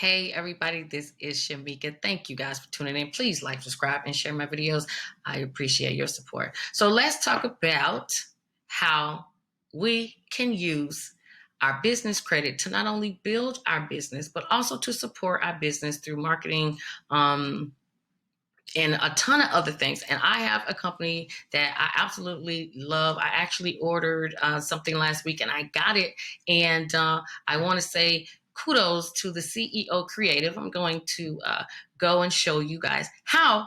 Hey everybody, this is Shamika. Thank you guys for tuning in. Please like, subscribe, and share my videos. I appreciate your support. So let's talk about how we can use our business credit to not only build our business, but also to support our business through marketing, and a ton of other things. And I have a company that I absolutely love. I actually ordered something last week and I got it. And I want to say kudos to the CEO Creative. I'm going to go and show you guys how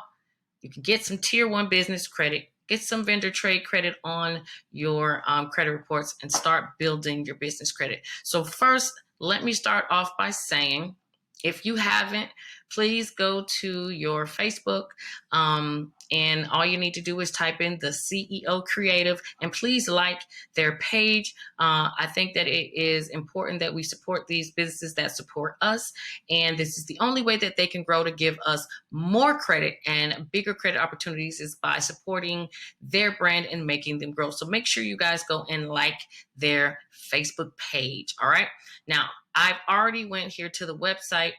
you can get some tier one business credit, get some vendor trade credit on your credit reports, and start building your business credit. So first, let me start off by saying, if you haven't, please go to your Facebook, and all you need to do is type in the CEO Creative, and please like their page. I think that it is important that we support these businesses that support us, and this is the only way that they can grow to give us more credit and bigger credit opportunities is by supporting their brand and making them grow. So make sure you guys go and like their Facebook page. All right. Now, I've already went here to the website,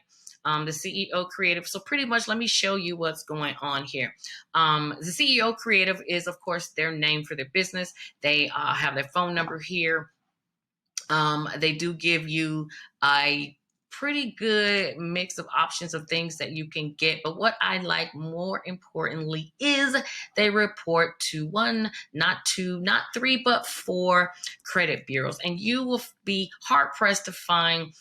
the CEO Creative. So pretty much let me show you what's going on here. The CEO Creative is, of course, their name for their business. They have their phone number here. They do give you a pretty good mix of options of things that you can get. But what I like more importantly is they report to one, not two, not three, but four credit bureaus. And you will be hard pressed to find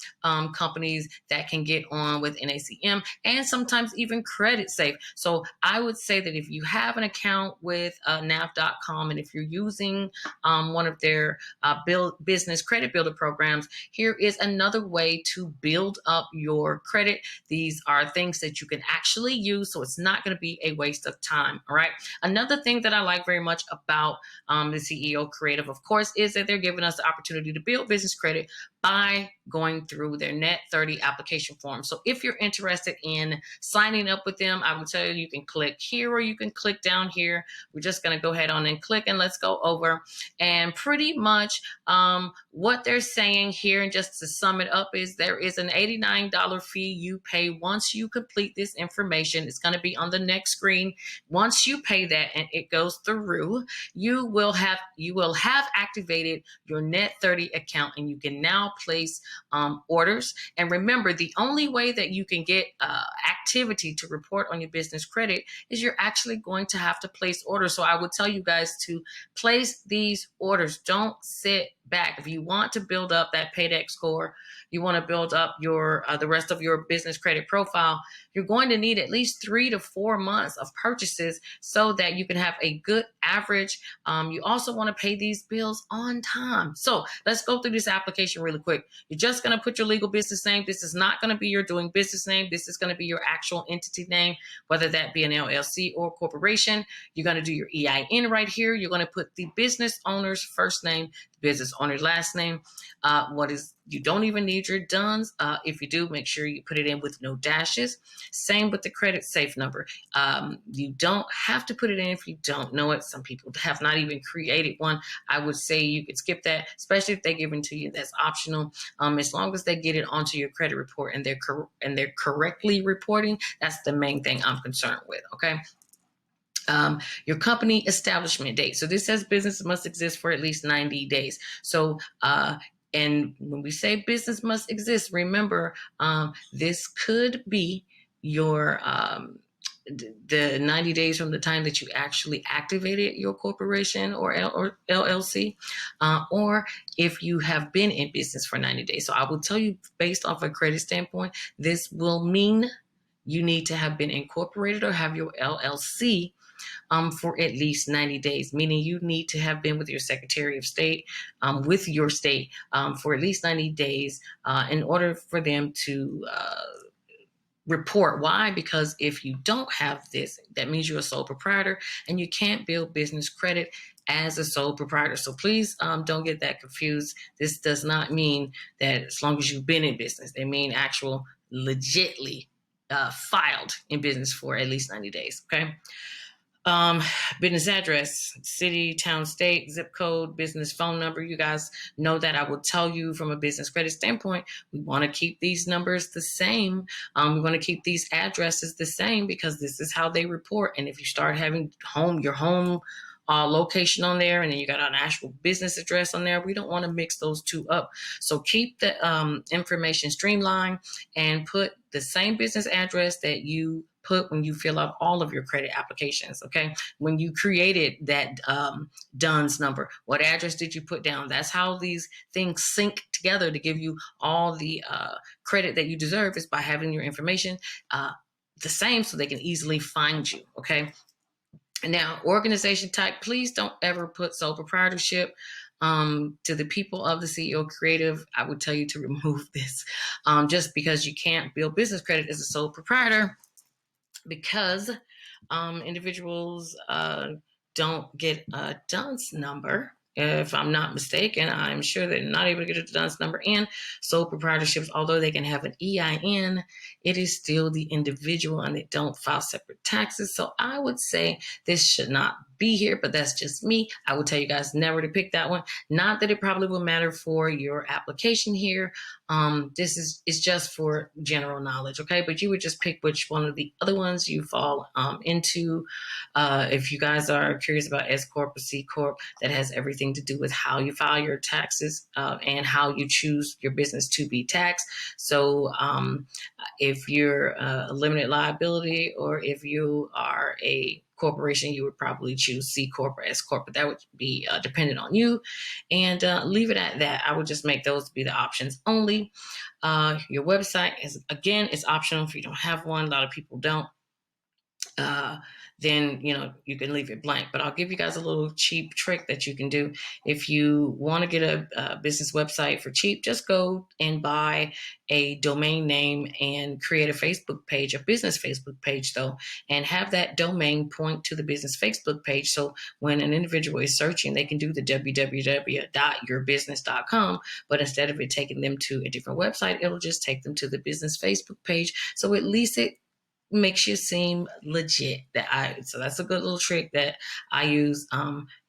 companies that can get on with NACM and sometimes even Credit Safe. So I would say that if you have an account with nav.com and if you're using one of their business credit builder programs, here is another way to build up your credit. These are things that you can actually use, so it's not going to be a waste of time. All right. Another thing that I like very much about the CEO Creative, of course, is that they're giving us the opportunity to build business credit by going through their Net 30 application form. So if you're interested in signing up with them, I will tell you, you can click here or you can click down here. We're just going to go ahead on and click, and let's go over. And pretty much what they're saying here, and just to sum it up, is there is an $89 fee you pay once you complete this information. It's going to be on the next screen. Once you pay that and it goes through, you will have activated your Net 30 account, and you can now place orders. And remember, the only way that you can get activity to report on your business credit is you're actually going to have to place orders. So I would tell you guys to place these orders. Don't sit back. If you want to build up that paydex score, you want to build up your the rest of your business credit profile, you're going to need at least 3 to 4 months of purchases so that you can have a good average. You also want to pay these bills on time. So let's go through this application really quick. You're just going to put your legal business name. This is not going to be your doing business name. This is going to be your actual entity name, whether that be an LLC or corporation. You're going to do your EIN right here. You're going to put the business owner's first name, the business owner's last name. You don't even need your DUNS. If you do, make sure you put it in with no dashes. Same with the credit safe number. You don't have to put it in if you don't know it. Some people have not even created one. I would say you could skip that, especially if they give it to you. That's optional. As long as they get it onto your credit report and they're correctly reporting, that's the main thing I'm concerned with. Okay. Your company establishment date. So this says business must exist for at least 90 days. So, and when we say business must exist, remember, this could be your, the 90 days from the time that you actually activated your corporation or LLC, or if you have been in business for 90 days. So I will tell you, based off a credit standpoint, this will mean you need to have been incorporated or have your LLC for at least 90 days, meaning you need to have been with your Secretary of State, with your state, for at least 90 days in order for them to report. Why? Because if you don't have this, that means you're a sole proprietor and you can't build business credit as a sole proprietor. So please don't get that confused. This does not mean that as long as you've been in business, they mean actual legitly filed in business for at least 90 days. Okay. Um, Business address, city, town, state, zip code, business phone number. You guys know that I will tell you from a business credit standpoint, we want to keep these numbers the same. We want to keep these addresses the same because this is how they report. And if you start having your home location on there, and then you got an actual business address on there, we don't want to mix those two up. So keep the information streamlined and put the same business address that you put when you fill out all of your credit applications. Okay. When you created that DUNS number, what address did you put down? That's how these things sync together to give you all the credit that you deserve, is by having your information the same so they can easily find you. Okay. Now, organization type, please don't ever put sole proprietorship. To the people of the CEO Creative, I would tell you to remove this, just because you can't build business credit as a sole proprietor, because individuals don't get a DUNS number. If I'm not mistaken, I'm sure they're not able to get a DUNS number. And sole proprietorships, although they can have an EIN, it is still the individual and they don't file separate taxes. So I would say this should not be here, but that's just me. I would tell you guys never to pick that one. Not that it probably will matter for your application here. This is it's just for general knowledge, okay? But you would just pick which one of the other ones you fall into. If you guys are curious about S Corp or C Corp, that has everything to do with how you file your taxes and how you choose your business to be taxed. So if you're a limited liability, or if you are a corporation, you would probably choose C Corp or S Corp, but that would be dependent on you. And leave it at that. I would just make those be the options only. Your website is, again, it's optional if you don't have one. A lot of people don't. Then you can leave it blank. But I'll give you guys a little cheap trick that you can do. If you want to get a business website for cheap, just go and buy a domain name and create a Facebook page, a business Facebook page though, and have that domain point to the business Facebook page. So when an individual is searching, they can do the www.yourbusiness.com, but instead of it taking them to a different website, it'll just take them to the business Facebook page. So at least it makes you seem legit. So that's a good little trick that I use.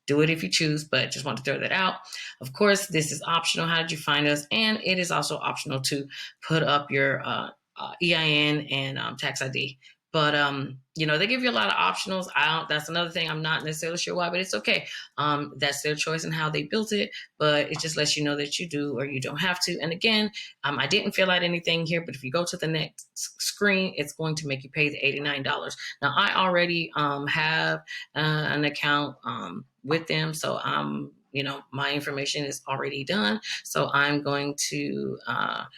Do it if you choose, but just want to throw that out. Of course, this is optional. How did you find us? And it is also optional to put up your EIN and tax ID. But they give you a lot of optionals. That's another thing. I'm not necessarily sure why, but it's okay. That's their choice and how they built it. But it just lets you know that you do or you don't have to. And again, I didn't fill out anything here, but if you go to the next screen, it's going to make you pay the $89. Now, I already have an account with them, so my information is already done. So I'm going to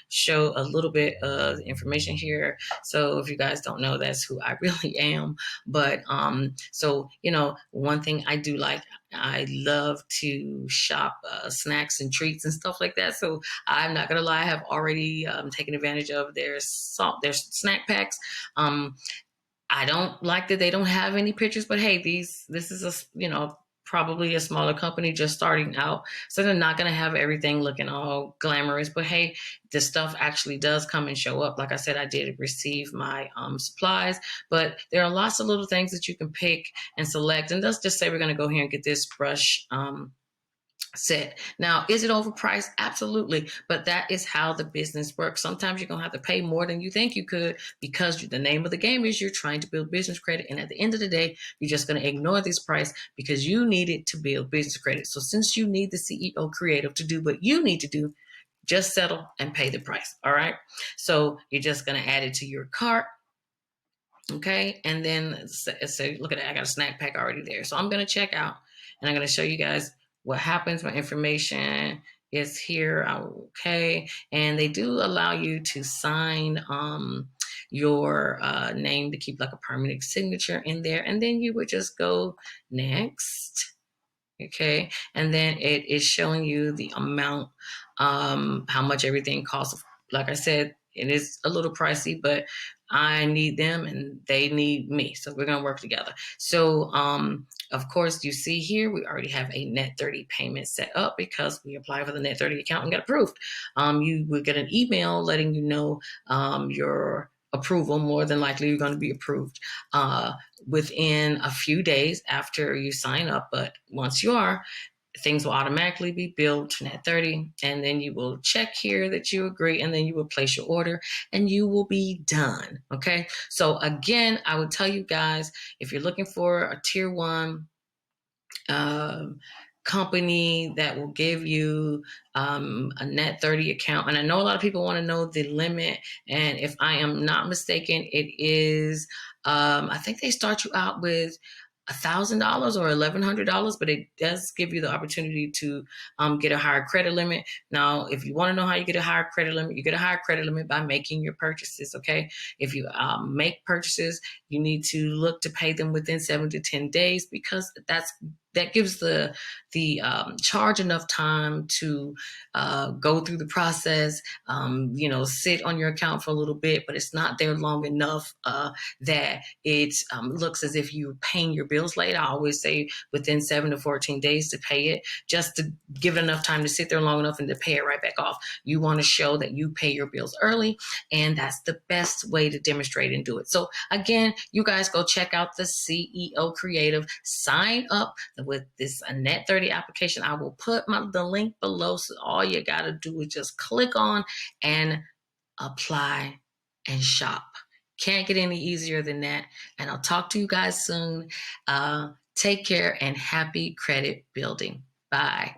show a little bit of information here. So if you guys don't know, that's who I really am. But so one thing I do like, I love to shop snacks and treats and stuff like that. So I'm not gonna lie, I have already taken advantage of their snack packs. I don't like that they don't have any pictures, but hey, this is probably a smaller company just starting out, so they're not going to have everything looking all glamorous. But hey, the stuff actually does come and show up. Like I said, I did receive my supplies, but there are lots of little things that you can pick and select. And let's just say we're going to go here and get this brush set. Now, is it overpriced? Absolutely. But that is how the business works. Sometimes you're going to have to pay more than you think you could, because the name of the game is you're trying to build business credit. And at the end of the day, you're just going to ignore this price because you need it to build business credit. So since you need the CEO Creative to do what you need to do, just settle and pay the price. All right. So you're just going to add it to your cart. Okay. And then say, look at that. I got a snack pack already there. So I'm going to check out and I'm going to show you guys what happens. My information is here. Okay. And they do allow you to sign your name to keep like a permanent signature in there. And then you would just go next. Okay. And then it is showing you the amount, how much everything costs. Like I said, it is a little pricey, but I need them and they need me. So we're going to work together. So, of course, you see here, we already have a Net 30 payment set up because we applied for the Net 30 account and got approved. You would get an email letting you know your approval. More than likely, you're going to be approved within a few days after you sign up. But once you are, things will automatically be billed to Net 30, and then you will check here that you agree, and then you will place your order, and you will be done. Okay. So again, I would tell you guys, if you're looking for a tier one um, company that will give you a Net 30 account. And I know a lot of people want to know the limit. And if I am not mistaken, it is, I think they start you out with $1,000 or $1,100, but it does give you the opportunity to get a higher credit limit. Now, if you want to know how you get a higher credit limit, you get a higher credit limit by making your purchases. Okay. If you make purchases, you need to look to pay them within 7 to 10 days, because that gives the charge enough time to go through the process, sit on your account for a little bit, but it's not there long enough that it looks as if you're paying your bills late. I always say within 7 to 14 days to pay it, just to give it enough time to sit there long enough and to pay it right back off. You want to show that you pay your bills early, and that's the best way to demonstrate and do it. So again, you guys go check out the CEO Creative. Sign up with this Net 30 application. I will put the link below, so all you got to do is just click on and apply and shop. Can't get any easier than that. And I'll talk to you guys soon. Take care and happy credit building. Bye.